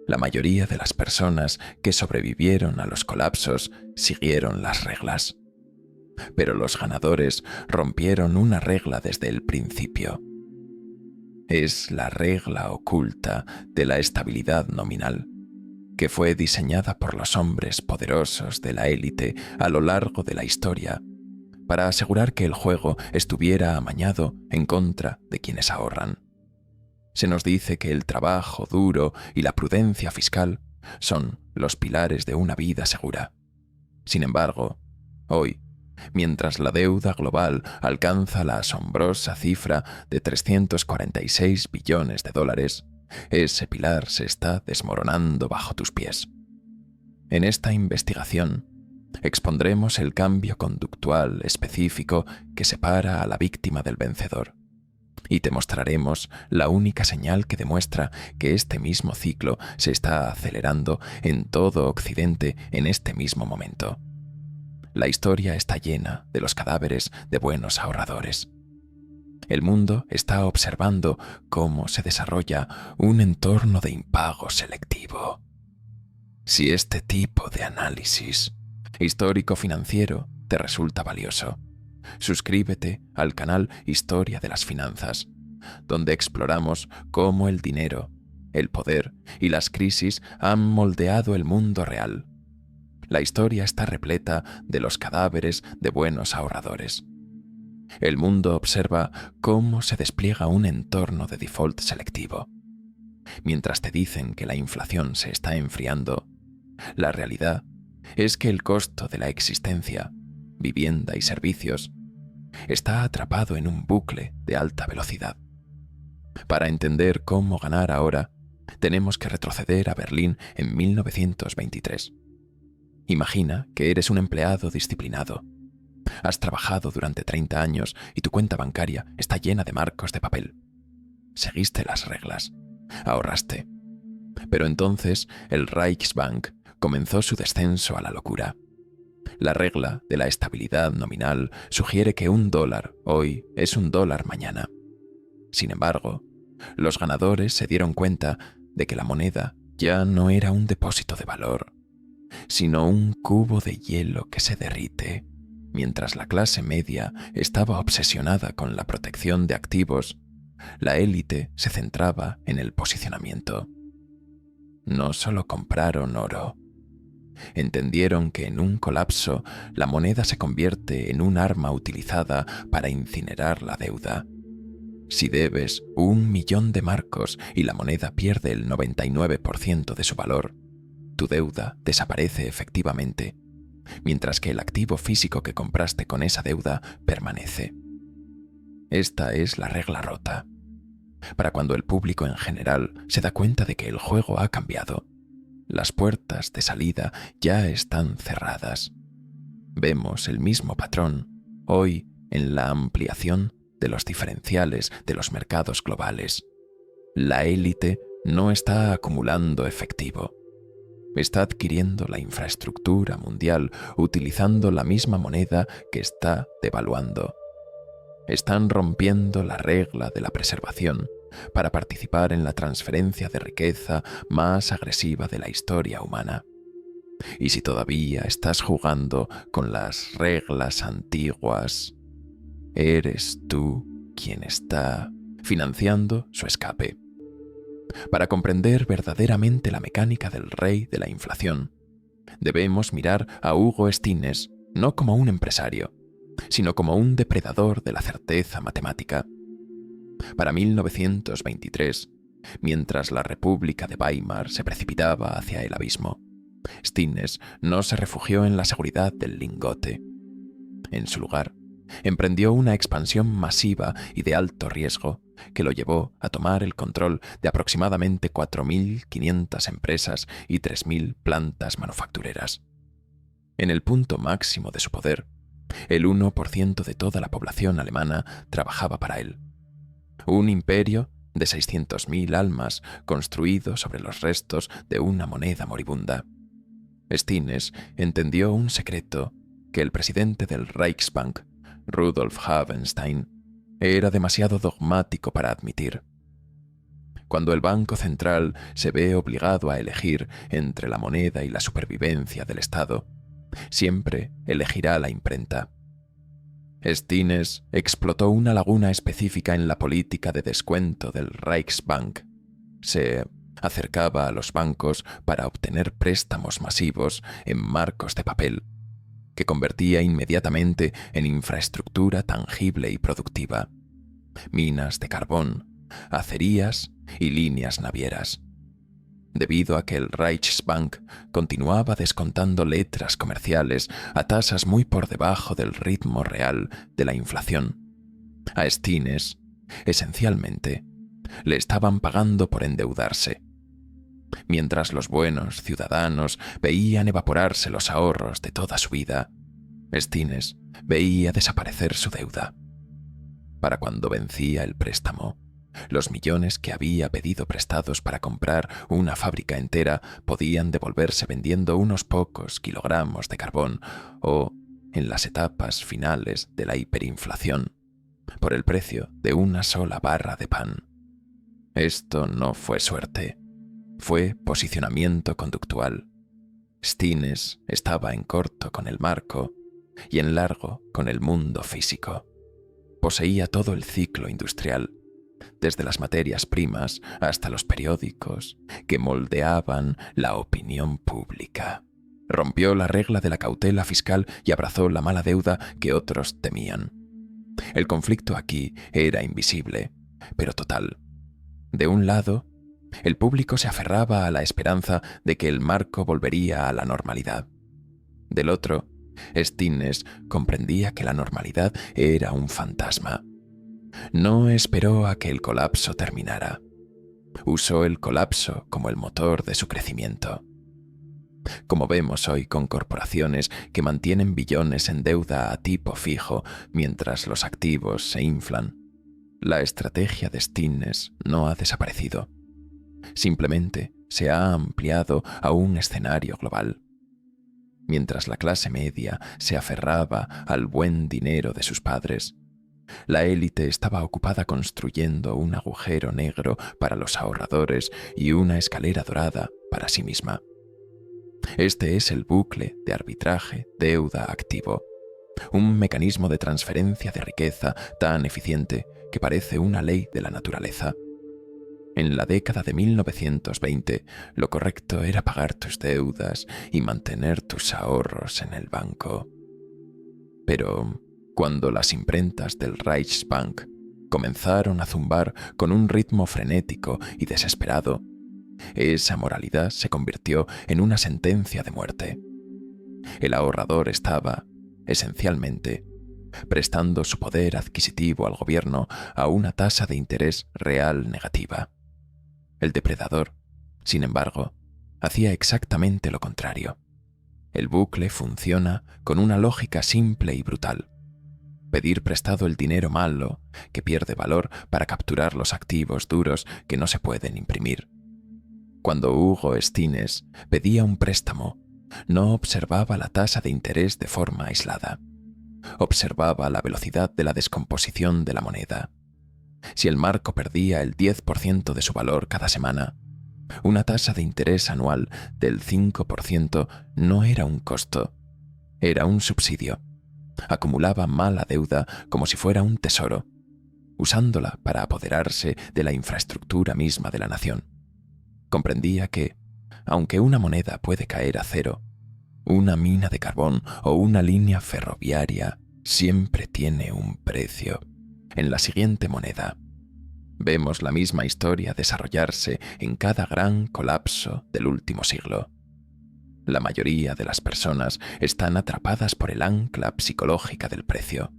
La mayoría de las personas que sobrevivieron a los colapsos siguieron las reglas. Pero los ganadores rompieron una regla desde el principio. Es la regla oculta de la estabilidad nominal, que fue diseñada por los hombres poderosos de la élite a lo largo de la historia para asegurar que el juego estuviera amañado en contra de quienes ahorran. Se nos dice que el trabajo duro y la prudencia fiscal son los pilares de una vida segura. Sin embargo, hoy, mientras la deuda global alcanza la asombrosa cifra de 346 billones de dólares, ese pilar se está desmoronando bajo tus pies. En esta investigación, expondremos el cambio conductual específico que separa a la víctima del vencedor, y te mostraremos la única señal que demuestra que este mismo ciclo se está acelerando en todo Occidente en este mismo momento. La historia está llena de los cadáveres de buenos ahorradores. El mundo está observando cómo se desarrolla un entorno de impago selectivo. Si este tipo de análisis histórico-financiero te resulta valioso, suscríbete al canal Historia de las Finanzas, donde exploramos cómo el dinero, el poder y las crisis han moldeado el mundo real. La historia está repleta de los cadáveres de buenos ahorradores. El mundo observa cómo se despliega un entorno de default selectivo. Mientras te dicen que la inflación se está enfriando, la realidad es que el costo de la existencia, vivienda y servicios está atrapado en un bucle de alta velocidad. Para entender cómo ganar ahora, tenemos que retroceder a Berlín en 1923. Imagina que eres un empleado disciplinado. Has trabajado durante 30 años y tu cuenta bancaria está llena de marcos de papel. Seguiste las reglas, ahorraste. Pero entonces el Reichsbank comenzó su descenso a la locura. La regla de la estabilidad nominal sugiere que $1 hoy es $1 mañana. Sin embargo, los ganadores se dieron cuenta de que la moneda ya no era un depósito de valor, sino un cubo de hielo que se derrite. Mientras la clase media estaba obsesionada con la protección de activos, la élite se centraba en el posicionamiento. No solo compraron oro. Entendieron que en un colapso la moneda se convierte en un arma utilizada para incinerar la deuda. Si debes 1.000.000 de marcos y la moneda pierde el 99% de su valor, tu deuda desaparece efectivamente, mientras que el activo físico que compraste con esa deuda permanece. Esta es la regla rota. Para cuando el público en general se da cuenta de que el juego ha cambiado, las puertas de salida ya están cerradas. Vemos el mismo patrón hoy en la ampliación de los diferenciales de los mercados globales. La élite no está acumulando efectivo. Está adquiriendo la infraestructura mundial utilizando la misma moneda que está devaluando. Están rompiendo la regla de la preservación para participar en la transferencia de riqueza más agresiva de la historia humana. Y si todavía estás jugando con las reglas antiguas, eres tú quien está financiando su escape. Para comprender verdaderamente la mecánica del rey de la inflación, debemos mirar a Hugo Stinnes no como un empresario, sino como un depredador de la certeza matemática. Para 1923, mientras la República de Weimar se precipitaba hacia el abismo, Stinnes no se refugió en la seguridad del lingote. En su lugar, emprendió una expansión masiva y de alto riesgo que lo llevó a tomar el control de aproximadamente 4.500 empresas y 3.000 plantas manufactureras. En el punto máximo de su poder, el 1% de toda la población alemana trabajaba para él. Un imperio de 600.000 almas construido sobre los restos de una moneda moribunda. Stinnes entendió un secreto que el presidente del Reichsbank, Rudolf Havenstein, era demasiado dogmático para admitir. Cuando el Banco Central se ve obligado a elegir entre la moneda y la supervivencia del Estado, siempre elegirá la imprenta. Stiennes explotó una laguna específica en la política de descuento del Reichsbank. Se acercaba a los bancos para obtener préstamos masivos en marcos de papel, que convertía inmediatamente en infraestructura tangible y productiva: minas de carbón, acerías y líneas navieras. Debido a que el Reichsbank continuaba descontando letras comerciales a tasas muy por debajo del ritmo real de la inflación, a Stiennes, esencialmente, le estaban pagando por endeudarse. Mientras los buenos ciudadanos veían evaporarse los ahorros de toda su vida, Stiennes veía desaparecer su deuda. Para cuando vencía el préstamo, los millones que había pedido prestados para comprar una fábrica entera podían devolverse vendiendo unos pocos kilogramos de carbón o, en las etapas finales de la hiperinflación, por el precio de una sola barra de pan. Esto no fue suerte, fue posicionamiento conductual. Stiennes estaba en corto con el marco y en largo con el mundo físico. Poseía todo el ciclo industrial, desde las materias primas hasta los periódicos que moldeaban la opinión pública. Rompió la regla de la cautela fiscal y abrazó la mala deuda que otros temían. El conflicto aquí era invisible, pero total. De un lado, el público se aferraba a la esperanza de que el marco volvería a la normalidad. Del otro, Stiennes comprendía que la normalidad era un fantasma. No esperó a que el colapso terminara. Usó el colapso como el motor de su crecimiento. Como vemos hoy con corporaciones que mantienen billones en deuda a tipo fijo mientras los activos se inflan, la estrategia de Stiennes no ha desaparecido. Simplemente se ha ampliado a un escenario global. Mientras la clase media se aferraba al buen dinero de sus padres, la élite estaba ocupada construyendo un agujero negro para los ahorradores y una escalera dorada para sí misma. Este es el bucle de arbitraje deuda-activo, un mecanismo de transferencia de riqueza tan eficiente que parece una ley de la naturaleza. En la década de 1920, lo correcto era pagar tus deudas y mantener tus ahorros en el banco. Pero cuando las imprentas del Reichsbank comenzaron a zumbar con un ritmo frenético y desesperado, esa moralidad se convirtió en una sentencia de muerte. El ahorrador estaba, esencialmente, prestando su poder adquisitivo al gobierno a una tasa de interés real negativa. El depredador, sin embargo, hacía exactamente lo contrario. El bucle funciona con una lógica simple y brutal. Pedir prestado el dinero malo, que pierde valor, para capturar los activos duros que no se pueden imprimir. Cuando Hugo Stiennes pedía un préstamo, no observaba la tasa de interés de forma aislada. Observaba la velocidad de la descomposición de la moneda. Si el marco perdía el 10% de su valor cada semana, una tasa de interés anual del 5% no era un costo, era un subsidio. Acumulaba mala deuda como si fuera un tesoro, usándola para apoderarse de la infraestructura misma de la nación. Comprendía que, aunque una moneda puede caer a cero, una mina de carbón o una línea ferroviaria siempre tiene un precio. En la siguiente moneda, vemos la misma historia desarrollarse en cada gran colapso del último siglo. La mayoría de las personas están atrapadas por el ancla psicológica del precio.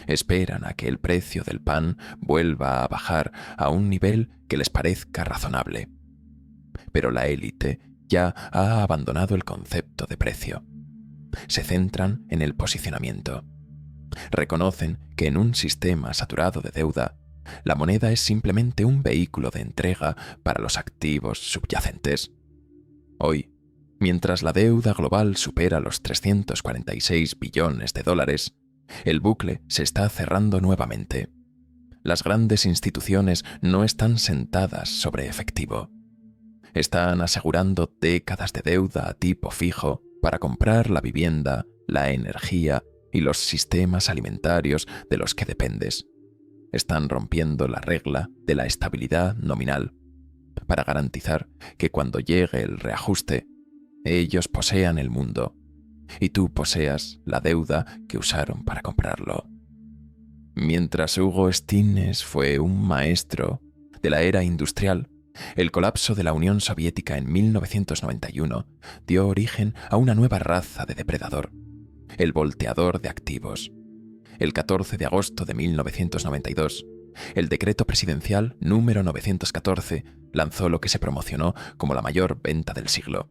Esperan a que el precio del pan vuelva a bajar a un nivel que les parezca razonable. Pero la élite ya ha abandonado el concepto de precio. Se centran en el posicionamiento. Reconocen que en un sistema saturado de deuda, la moneda es simplemente un vehículo de entrega para los activos subyacentes. Hoy, mientras la deuda global supera los 346 billones de dólares, el bucle se está cerrando nuevamente. Las grandes instituciones no están sentadas sobre efectivo. Están asegurando décadas de deuda a tipo fijo para comprar la vivienda, la energía y los sistemas alimentarios de los que dependes. Están rompiendo la regla de la estabilidad nominal para garantizar que cuando llegue el reajuste, ellos posean el mundo y tú poseas la deuda que usaron para comprarlo. Mientras Hugo Stinnes fue un maestro de la era industrial, el colapso de la Unión Soviética en 1991 dio origen a una nueva raza de depredador, el volteador de activos. El 14 de agosto de 1992, el decreto presidencial número 914 lanzó lo que se promocionó como la mayor venta del siglo.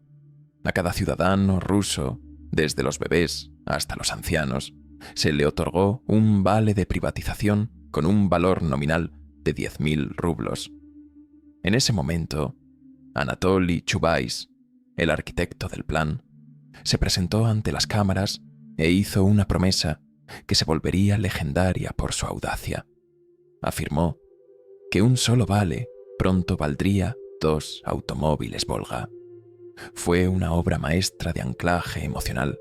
A cada ciudadano ruso, desde los bebés hasta los ancianos, se le otorgó un vale de privatización con un valor nominal de 10.000 rublos. En ese momento, Anatoly Chubais, el arquitecto del plan, se presentó ante las cámaras e hizo una promesa que se volvería legendaria por su audacia. Afirmó que un solo vale pronto valdría 2 automóviles Volga. Fue una obra maestra de anclaje emocional,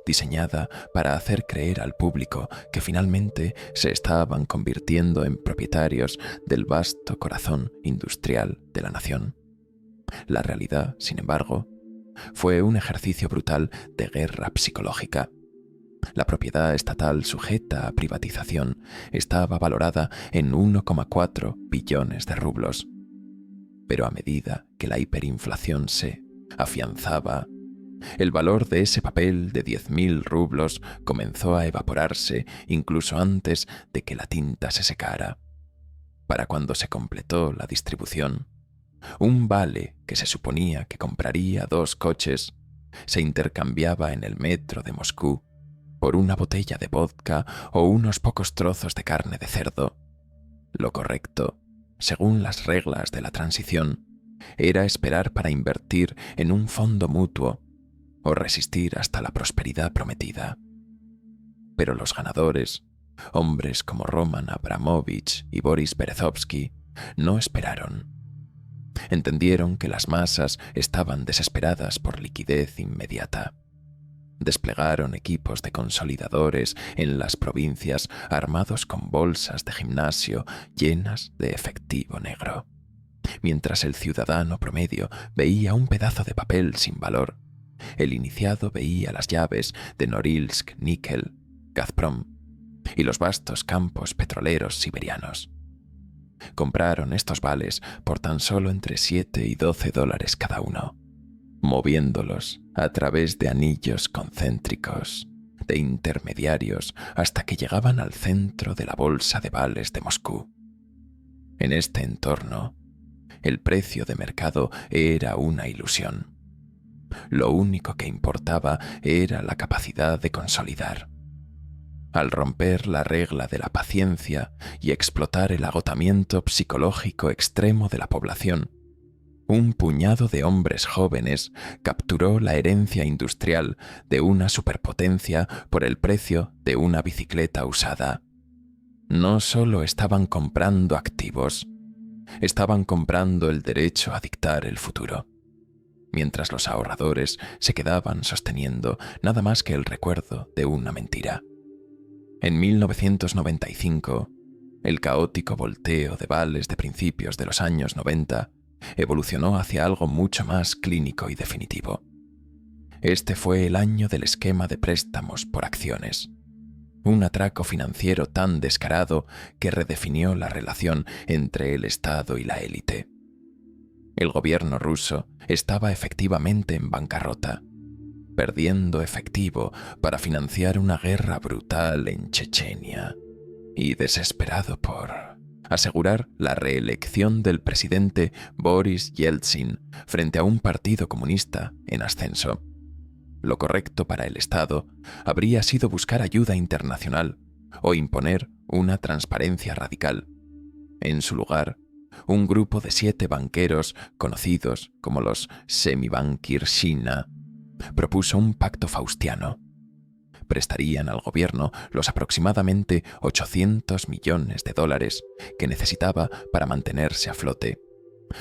diseñada para hacer creer al público que finalmente se estaban convirtiendo en propietarios del vasto corazón industrial de la nación. La realidad, sin embargo, fue un ejercicio brutal de guerra psicológica. La propiedad estatal sujeta a privatización estaba valorada en 1,4 billones de rublos. Pero a medida que la hiperinflación se afianzaba, el valor de ese papel de 10.000 rublos comenzó a evaporarse incluso antes de que la tinta se secara. Para cuando se completó la distribución, un vale que se suponía que compraría 2 coches se intercambiaba en el metro de Moscú por una botella de vodka o unos pocos trozos de carne de cerdo. Lo correcto, según las reglas de la transición, era esperar para invertir en un fondo mutuo o resistir hasta la prosperidad prometida. Pero los ganadores, hombres como Roman Abramovich y Boris Berezovsky, no esperaron. Entendieron que las masas estaban desesperadas por liquidez inmediata. Desplegaron equipos de consolidadores en las provincias armados con bolsas de gimnasio llenas de efectivo negro. Mientras el ciudadano promedio veía un pedazo de papel sin valor, el iniciado veía las llaves de Norilsk Nickel, Gazprom y los vastos campos petroleros siberianos. Compraron estos vales por tan solo entre 7 y 12 dólares cada uno, moviéndolos a través de anillos concéntricos, de intermediarios, hasta que llegaban al centro de la bolsa de vales de Moscú. En este entorno, el precio de mercado era una ilusión. Lo único que importaba era la capacidad de consolidar. Al romper la regla de la paciencia y explotar el agotamiento psicológico extremo de la población, un puñado de hombres jóvenes capturó la herencia industrial de una superpotencia por el precio de una bicicleta usada. No solo estaban comprando activos, estaban comprando el derecho a dictar el futuro, mientras los ahorradores se quedaban sosteniendo nada más que el recuerdo de una mentira. En 1995, el caótico volteo de vales de principios de los años 90 evolucionó hacia algo mucho más clínico y definitivo. Este fue el año del esquema de préstamos por acciones, un atraco financiero tan descarado que redefinió la relación entre el Estado y la élite. El gobierno ruso estaba efectivamente en bancarrota, perdiendo efectivo para financiar una guerra brutal en Chechenia, y desesperado por asegurar la reelección del presidente Boris Yeltsin frente a un partido comunista en ascenso. Lo correcto para el Estado habría sido buscar ayuda internacional o imponer una transparencia radical. En su lugar, un grupo de 7 banqueros conocidos como los Semibankirshina propuso un pacto faustiano. prestarían al gobierno los aproximadamente 800 millones de dólares que necesitaba para mantenerse a flote,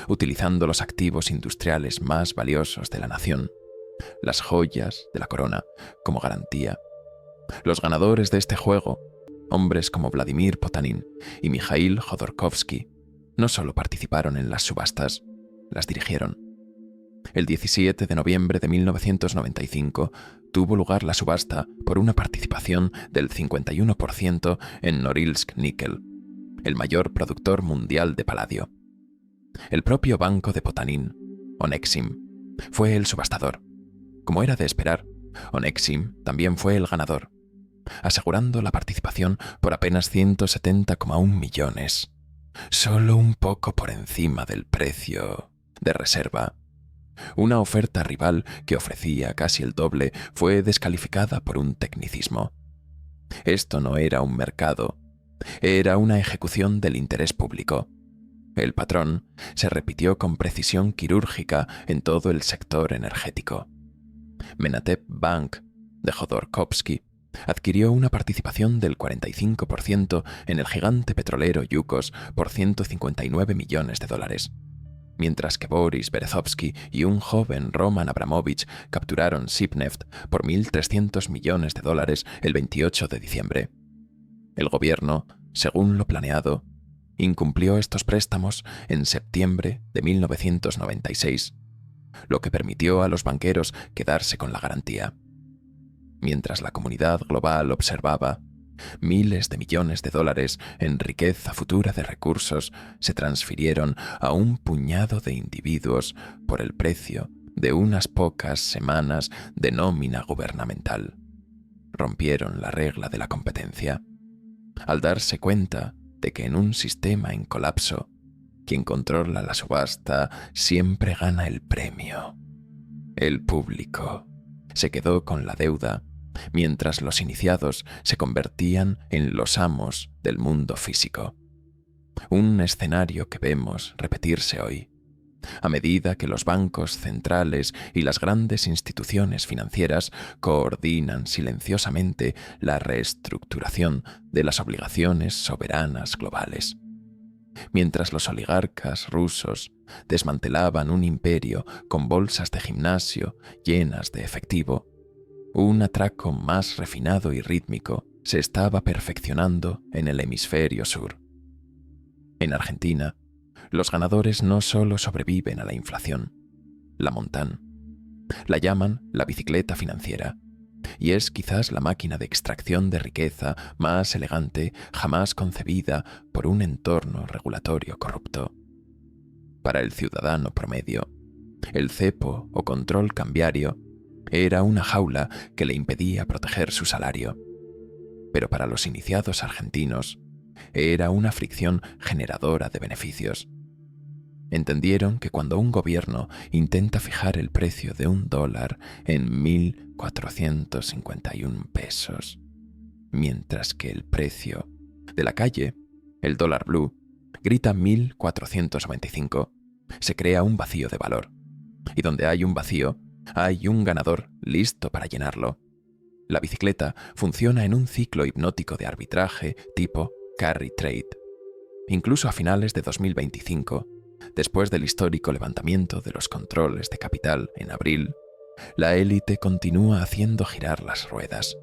utilizando los activos industriales más valiosos de la nación, las joyas de la corona, como garantía. Los ganadores de este juego, hombres como Vladimir Potanin y Mikhail Jodorkovsky, no solo participaron en las subastas, las dirigieron. El 17 de noviembre de 1995 tuvo lugar la subasta por una participación del 51% en Norilsk Nickel, el mayor productor mundial de paladio. El propio banco de Potanin, Onexim, fue el subastador. Como era de esperar, Onexim también fue el ganador, asegurando la participación por apenas 170,1 millones, solo un poco por encima del precio de reserva. Una oferta rival que ofrecía casi el doble fue descalificada por un tecnicismo. Esto no era un mercado, era una ejecución del interés público. El patrón se repitió con precisión quirúrgica en todo el sector energético. Menatep Bank de Jodorkovsky adquirió una participación del 45% en el gigante petrolero Yukos por 159 millones de dólares, mientras que Boris Berezovsky y un joven Roman Abramovich capturaron Sibneft por 1.300 millones de dólares el 28 de diciembre. El gobierno, según lo planeado, incumplió estos préstamos en septiembre de 1996, lo que permitió a los banqueros quedarse con la garantía. Mientras la comunidad global observaba, miles de millones de dólares en riqueza futura de recursos se transfirieron a un puñado de individuos por el precio de unas pocas semanas de nómina gubernamental. Rompieron la regla de la competencia. Al darse cuenta de que en un sistema en colapso, quien controla la subasta siempre gana el premio. El público se quedó con la deuda, mientras los iniciados se convertían en los amos del mundo físico. Un escenario que vemos repetirse hoy, a medida que los bancos centrales y las grandes instituciones financieras coordinan silenciosamente la reestructuración de las obligaciones soberanas globales. Mientras los oligarcas rusos desmantelaban un imperio con bolsas de gimnasio llenas de efectivo, un atraco más refinado y rítmico se estaba perfeccionando en el hemisferio sur. En Argentina, los ganadores no solo sobreviven a la inflación, la montan. La llaman la bicicleta financiera, y es quizás la máquina de extracción de riqueza más elegante jamás concebida por un entorno regulatorio corrupto. Para el ciudadano promedio, el cepo o control cambiario era una jaula que le impedía proteger su salario. Pero para los iniciados argentinos, era una fricción generadora de beneficios. Entendieron que cuando un gobierno intenta fijar el precio de $1 en 1.451 pesos, mientras que el precio de la calle, el dólar blue, grita 1.425, se crea un vacío de valor. Y donde hay un vacío, hay un ganador listo para llenarlo. La bicicleta funciona en un ciclo hipnótico de arbitraje tipo carry trade. Incluso a finales de 2025, después del histórico levantamiento de los controles de capital en abril, la élite continúa haciendo girar las ruedas.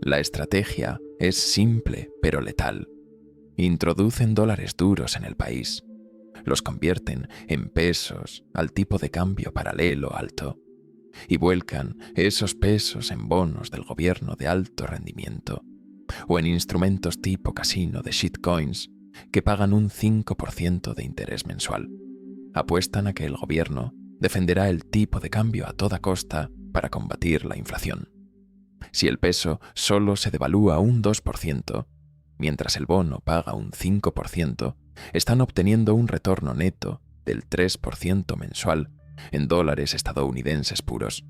La estrategia es simple pero letal. Introducen dólares duros en el país. Los convierten en pesos al tipo de cambio paralelo alto y vuelcan esos pesos en bonos del gobierno de alto rendimiento o en instrumentos tipo casino de shitcoins que pagan un 5% de interés mensual. Apuestan a que el gobierno defenderá el tipo de cambio a toda costa para combatir la inflación. Si el peso solo se devalúa un 2%, mientras el bono paga un 5%, están obteniendo un retorno neto del 3% mensual en dólares estadounidenses puros.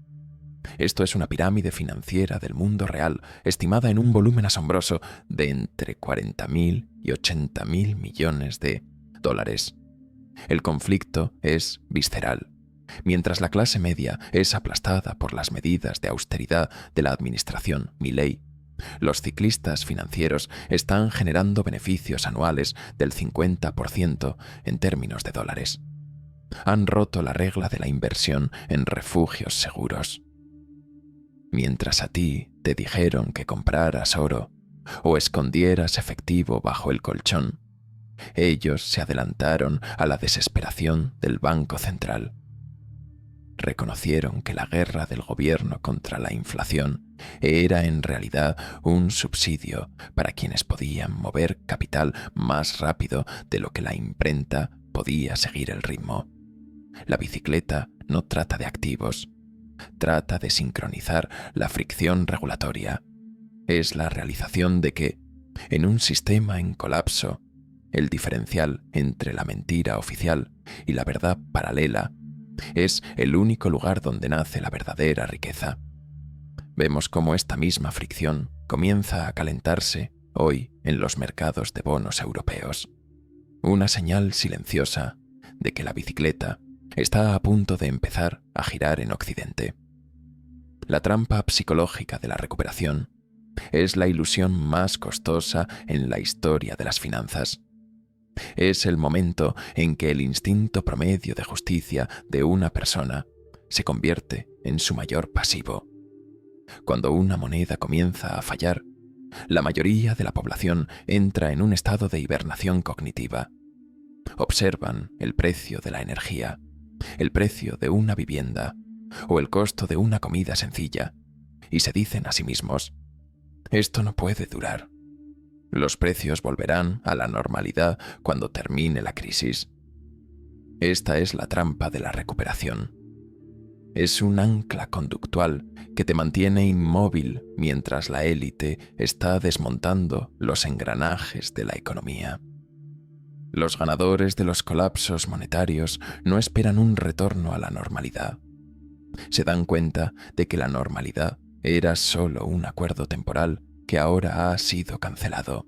Esto es una pirámide financiera del mundo real estimada en un volumen asombroso de entre 40.000 y 80.000 millones de dólares. El conflicto es visceral Mientras la clase media es aplastada por las medidas de austeridad de la administración Milei, los ciclistas financieros están generando beneficios anuales del 50% en términos de dólares. Han roto la regla de la inversión en refugios seguros. Mientras a ti te dijeron que compraras oro o escondieras efectivo bajo el colchón, ellos se adelantaron a la desesperación del Banco Central. Reconocieron que la guerra del gobierno contra la inflación era en realidad un subsidio para quienes podían mover capital más rápido de lo que la imprenta podía seguir el ritmo. La bicicleta no trata de activos, trata de sincronizar la fricción regulatoria. Es la realización de que, en un sistema en colapso, el diferencial entre la mentira oficial y la verdad paralela es el único lugar donde nace la verdadera riqueza. Vemos cómo esta misma fricción comienza a calentarse hoy en los mercados de bonos europeos. Una señal silenciosa de que la bicicleta está a punto de empezar a girar en Occidente. La trampa psicológica de la recuperación es la ilusión más costosa en la historia de las finanzas. Es el momento en que el instinto promedio de justicia de una persona se convierte en su mayor pasivo. Cuando una moneda comienza a fallar, la mayoría de la población entra en un estado de hibernación cognitiva. Observan el precio de la energía, el precio de una vivienda o el costo de una comida sencilla y se dicen a sí mismos: esto no puede durar. Los precios volverán a la normalidad cuando termine la crisis. Esta es la trampa de la recuperación. Es un ancla conductual que te mantiene inmóvil mientras la élite está desmontando los engranajes de la economía. Los ganadores de los colapsos monetarios no esperan un retorno a la normalidad. Se dan cuenta de que la normalidad era solo un acuerdo temporal que ahora ha sido cancelado.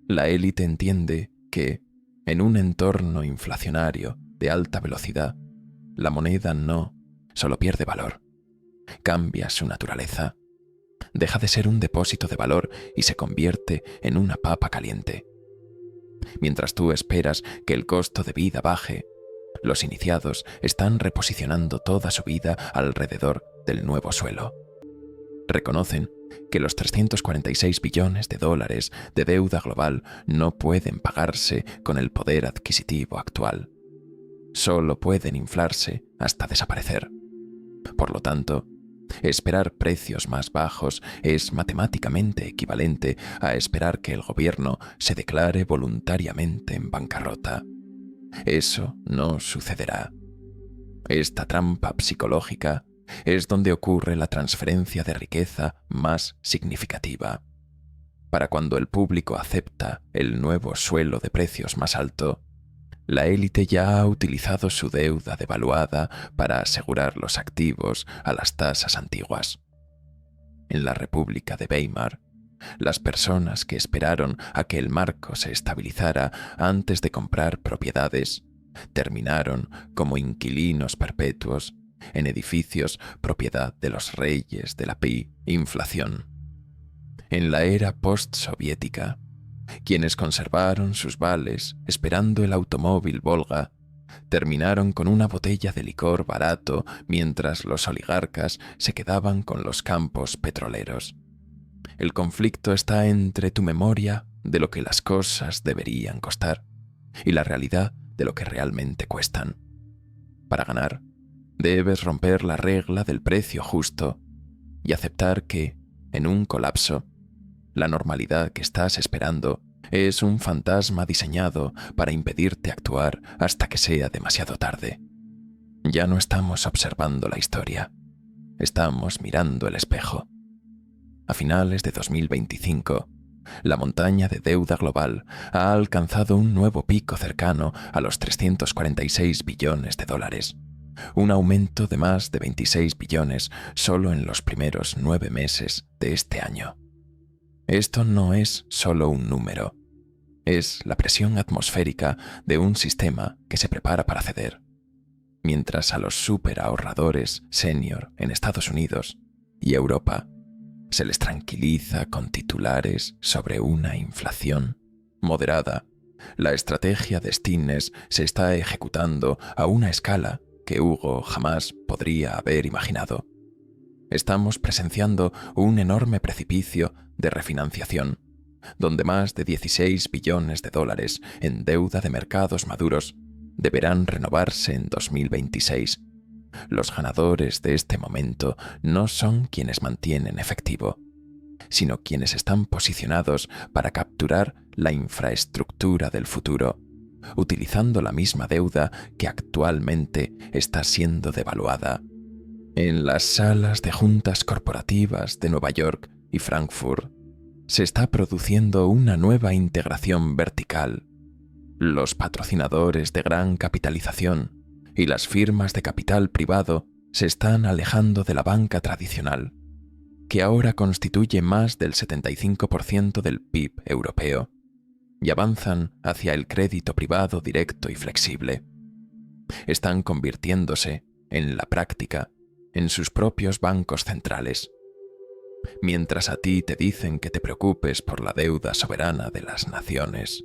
La élite entiende que, en un entorno inflacionario de alta velocidad, la moneda no solo pierde valor, cambia su naturaleza. Deja de ser un depósito de valor y se convierte en una papa caliente. Mientras tú esperas que el costo de vida baje, los iniciados están reposicionando toda su vida alrededor del nuevo suelo. Reconocen que los 346 billones de dólares de deuda global no pueden pagarse con el poder adquisitivo actual. Solo pueden inflarse hasta desaparecer. Por lo tanto, esperar precios más bajos es matemáticamente equivalente a esperar que el gobierno se declare voluntariamente en bancarrota. Eso no sucederá. Esta trampa psicológica es donde ocurre la transferencia de riqueza más significativa. Para cuando el público acepta el nuevo suelo de precios más alto, la élite ya ha utilizado su deuda devaluada para asegurar los activos a las tasas antiguas. En la República de Weimar, las personas que esperaron a que el marco se estabilizara antes de comprar propiedades terminaron como inquilinos perpetuos en edificios propiedad de los reyes de la inflación. En la era postsoviética, quienes conservaron sus vales esperando el automóvil Volga terminaron con una botella de licor barato mientras los oligarcas se quedaban con los campos petroleros. El conflicto está entre tu memoria de lo que las cosas deberían costar y la realidad de lo que realmente cuestan. Para ganar, debes romper la regla del precio justo y aceptar que, en un colapso, la normalidad que estás esperando es un fantasma diseñado para impedirte actuar hasta que sea demasiado tarde. Ya no estamos observando la historia, estamos mirando el espejo. A finales de 2025, la montaña de deuda global ha alcanzado un nuevo pico cercano a los 346 billones de dólares, un aumento de más de 26 billones solo en los primeros 9 meses de este año. Esto no es solo un número, es la presión atmosférica de un sistema que se prepara para ceder. mientras a los superahorradores senior en Estados Unidos y Europa se les tranquiliza con titulares sobre una inflación moderada. La estrategia de Stinnes se está ejecutando a una escala que Hugo jamás podría haber imaginado. Estamos presenciando un enorme precipicio de refinanciación, donde más de 16 billones de dólares en deuda de mercados maduros deberán renovarse en 2026. Los ganadores de este momento no son quienes mantienen efectivo, sino quienes están posicionados para capturar la infraestructura del futuro, utilizando la misma deuda que actualmente está siendo devaluada. En las salas de juntas corporativas de Nueva York y Frankfurt se está produciendo una nueva integración vertical. Los patrocinadores de gran capitalización y las firmas de capital privado se están alejando de la banca tradicional, que ahora constituye más del 75% del PIB europeo, y avanzan hacia el crédito privado directo y flexible. Están convirtiéndose, en la práctica, en sus propios bancos centrales. Mientras a ti te dicen que te preocupes por la deuda soberana de las naciones,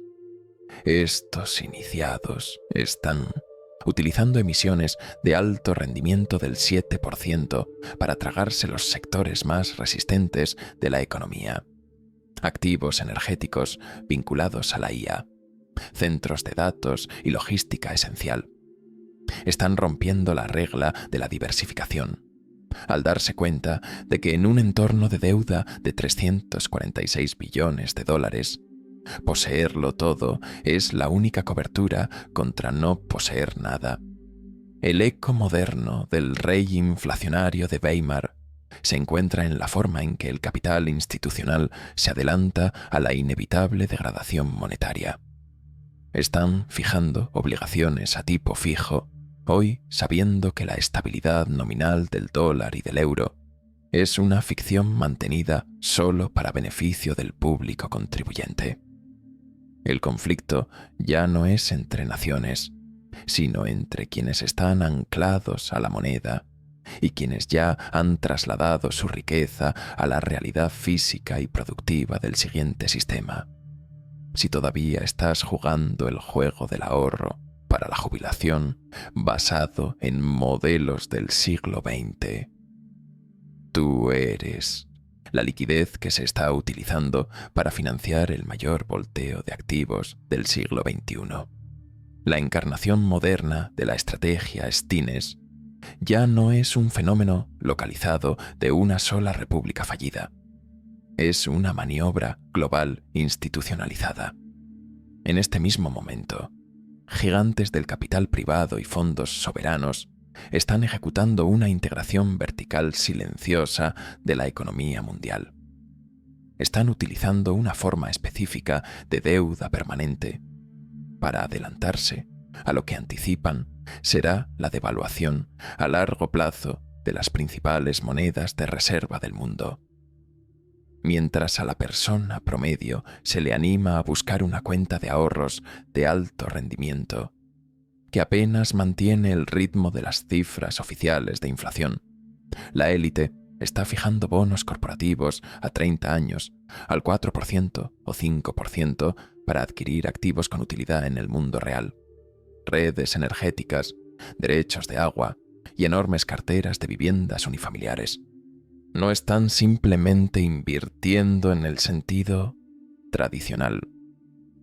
estos iniciados están utilizando emisiones de alto rendimiento del 7% para tragarse los sectores más resistentes de la economía. Activos energéticos vinculados a la IA, centros de datos y logística esencial. Están rompiendo la regla de la diversificación, al darse cuenta de que en un entorno de deuda de 346 billones de dólares, poseerlo todo es la única cobertura contra no poseer nada. El eco moderno del rey inflacionario de Weimar se encuentra en la forma en que el capital institucional se adelanta a la inevitable degradación monetaria. Están fijando obligaciones a tipo fijo, hoy sabiendo que la estabilidad nominal del dólar y del euro es una ficción mantenida solo para beneficio del público contribuyente. El conflicto ya no es entre naciones, sino entre quienes están anclados a la moneda y quienes ya han trasladado su riqueza a la realidad física y productiva del siguiente sistema. Si todavía estás jugando el juego del ahorro para la jubilación basado en modelos del siglo XX, tú eres la liquidez que se está utilizando para financiar el mayor volteo de activos del siglo XXI. La encarnación moderna de la estrategia Stinnes ya no es un fenómeno localizado de una sola república fallida. Es una maniobra global institucionalizada. En este mismo momento, gigantes del capital privado y fondos soberanos están ejecutando una integración vertical silenciosa de la economía mundial. Están utilizando una forma específica de deuda permanente para adelantarse a lo que anticipan será la devaluación a largo plazo de las principales monedas de reserva del mundo. Mientras a la persona promedio se le anima a buscar una cuenta de ahorros de alto rendimiento, que apenas mantiene el ritmo de las cifras oficiales de inflación, la élite está fijando bonos corporativos a 30 años al 4% o 5% para adquirir activos con utilidad en el mundo real, redes energéticas, derechos de agua y enormes carteras de viviendas unifamiliares. No están simplemente invirtiendo en el sentido tradicional.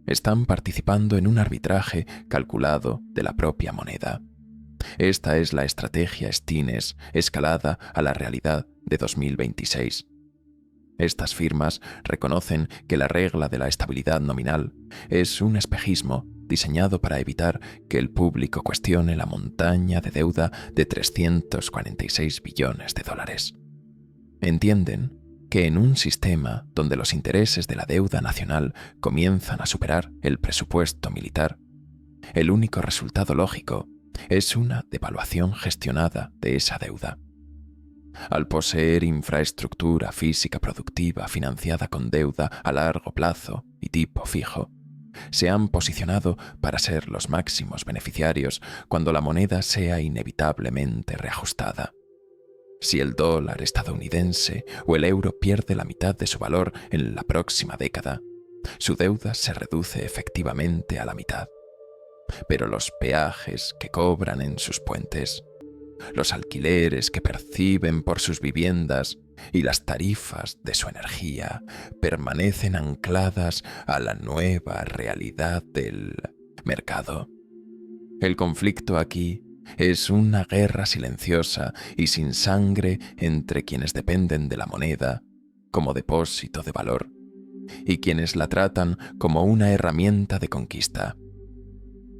Están participando en un arbitraje calculado de la propia moneda. Esta es la estrategia Stinnes escalada a la realidad de 2026. Estas firmas reconocen que la regla de la estabilidad nominal es un espejismo diseñado para evitar que el público cuestione la montaña de deuda de 346 billones de dólares. Entienden que en un sistema donde los intereses de la deuda nacional comienzan a superar el presupuesto militar, el único resultado lógico es una devaluación gestionada de esa deuda. Al poseer infraestructura física productiva financiada con deuda a largo plazo y tipo fijo, se han posicionado para ser los máximos beneficiarios cuando la moneda sea inevitablemente reajustada. Si el dólar estadounidense o el euro pierde la mitad de su valor en la próxima década, su deuda se reduce efectivamente a la mitad. Pero los peajes que cobran en sus puentes, los alquileres que perciben por sus viviendas y las tarifas de su energía permanecen ancladas a la nueva realidad del mercado. El conflicto aquí es una guerra silenciosa y sin sangre entre quienes dependen de la moneda como depósito de valor y quienes la tratan como una herramienta de conquista.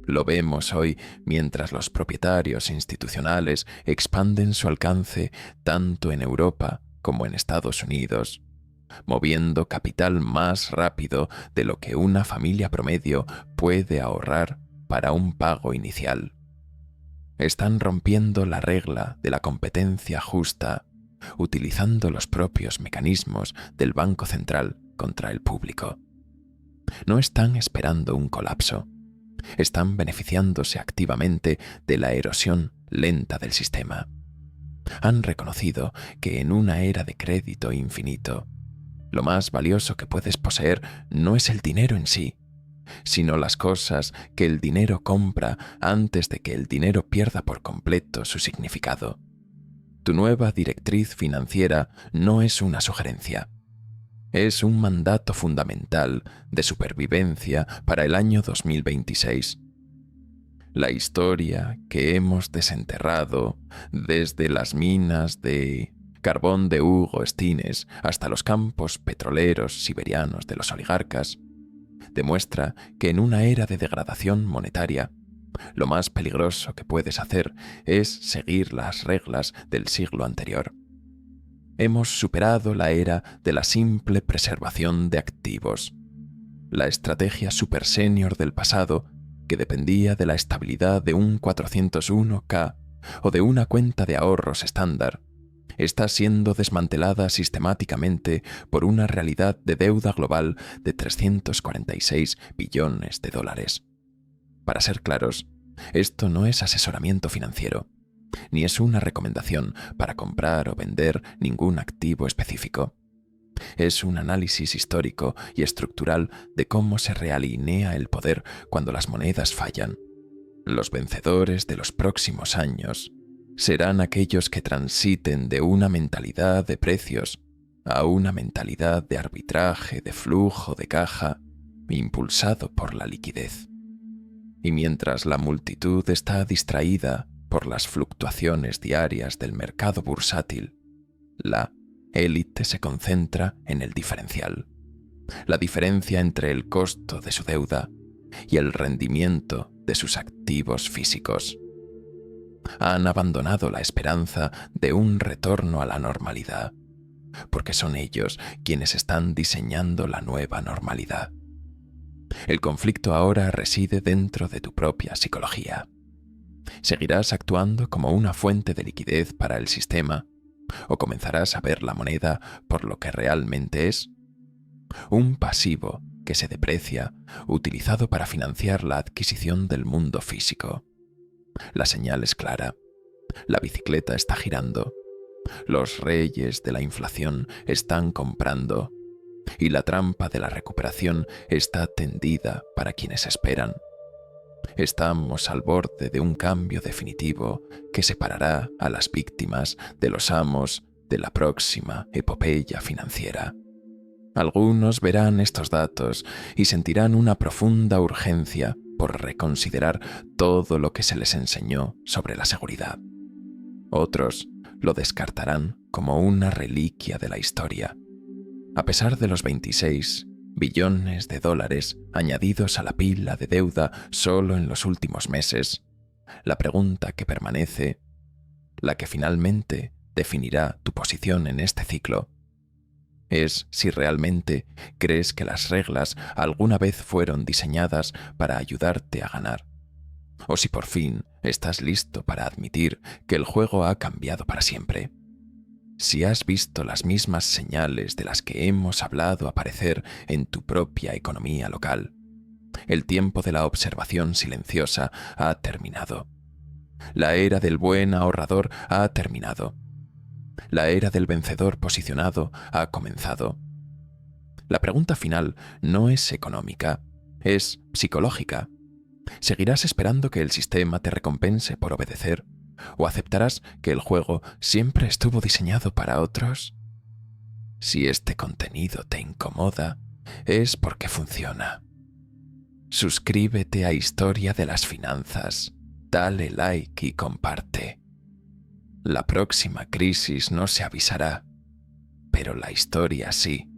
Lo vemos hoy mientras los propietarios institucionales expanden su alcance tanto en Europa como en Estados Unidos, moviendo capital más rápido de lo que una familia promedio puede ahorrar para un pago inicial. Están rompiendo la regla de la competencia justa, utilizando los propios mecanismos del Banco Central contra el público. No están esperando un colapso. Están beneficiándose activamente de la erosión lenta del sistema. Han reconocido que en una era de crédito infinito, lo más valioso que puedes poseer no es el dinero en sí, sino las cosas que el dinero compra antes de que el dinero pierda por completo su significado. Tu nueva directriz financiera no es una sugerencia. Es un mandato fundamental de supervivencia para el año 2026. La historia que hemos desenterrado desde las minas de carbón de Hugo Stines hasta los campos petroleros siberianos de los oligarcas demuestra que en una era de degradación monetaria, lo más peligroso que puedes hacer es seguir las reglas del siglo anterior. Hemos superado la era de la simple preservación de activos, la estrategia super senior del pasado que dependía de la estabilidad de un 401k o de una cuenta de ahorros estándar, está siendo desmantelada sistemáticamente por una realidad de deuda global de 346 billones de dólares. Para ser claros, esto no es asesoramiento financiero, ni es una recomendación para comprar o vender ningún activo específico. Es un análisis histórico y estructural de cómo se realinea el poder cuando las monedas fallan. Los vencedores de los próximos años serán aquellos que transiten de una mentalidad de precios a una mentalidad de arbitraje, de flujo de caja, impulsado por la liquidez. Y mientras la multitud está distraída por las fluctuaciones diarias del mercado bursátil, la élite se concentra en el diferencial, la diferencia entre el costo de su deuda y el rendimiento de sus activos físicos. Han abandonado la esperanza de un retorno a la normalidad, porque son ellos quienes están diseñando la nueva normalidad. El conflicto ahora reside dentro de tu propia psicología. ¿Seguirás actuando como una fuente de liquidez para el sistema o comenzarás a ver la moneda por lo que realmente es? Un pasivo que se deprecia, utilizado para financiar la adquisición del mundo físico. La señal es clara. La bicicleta está girando. Los reyes de la inflación están comprando. Y la trampa de la recuperación está tendida para quienes esperan. Estamos al borde de un cambio definitivo que separará a las víctimas de los amos de la próxima epopeya financiera. Algunos verán estos datos y sentirán una profunda urgencia por reconsiderar todo lo que se les enseñó sobre la seguridad. Otros lo descartarán como una reliquia de la historia. A pesar de los 26 billones de dólares añadidos a la pila de deuda solo en los últimos meses, la pregunta que permanece, la que finalmente definirá tu posición en este ciclo, es si realmente crees que las reglas alguna vez fueron diseñadas para ayudarte a ganar, o si por fin estás listo para admitir que el juego ha cambiado para siempre. Si has visto las mismas señales de las que hemos hablado aparecer en tu propia economía local, El tiempo de la observación silenciosa ha terminado. La era del buen ahorrador ha terminado. La era del vencedor posicionado ha comenzado. La pregunta final no es económica, es psicológica. ¿Seguirás esperando que el sistema te recompense por obedecer? ¿O aceptarás que el juego siempre estuvo diseñado para otros? Si este contenido te incomoda, es porque funciona. Suscríbete a Historia de las Finanzas, dale like y comparte. La próxima crisis no se avisará, pero la historia sí.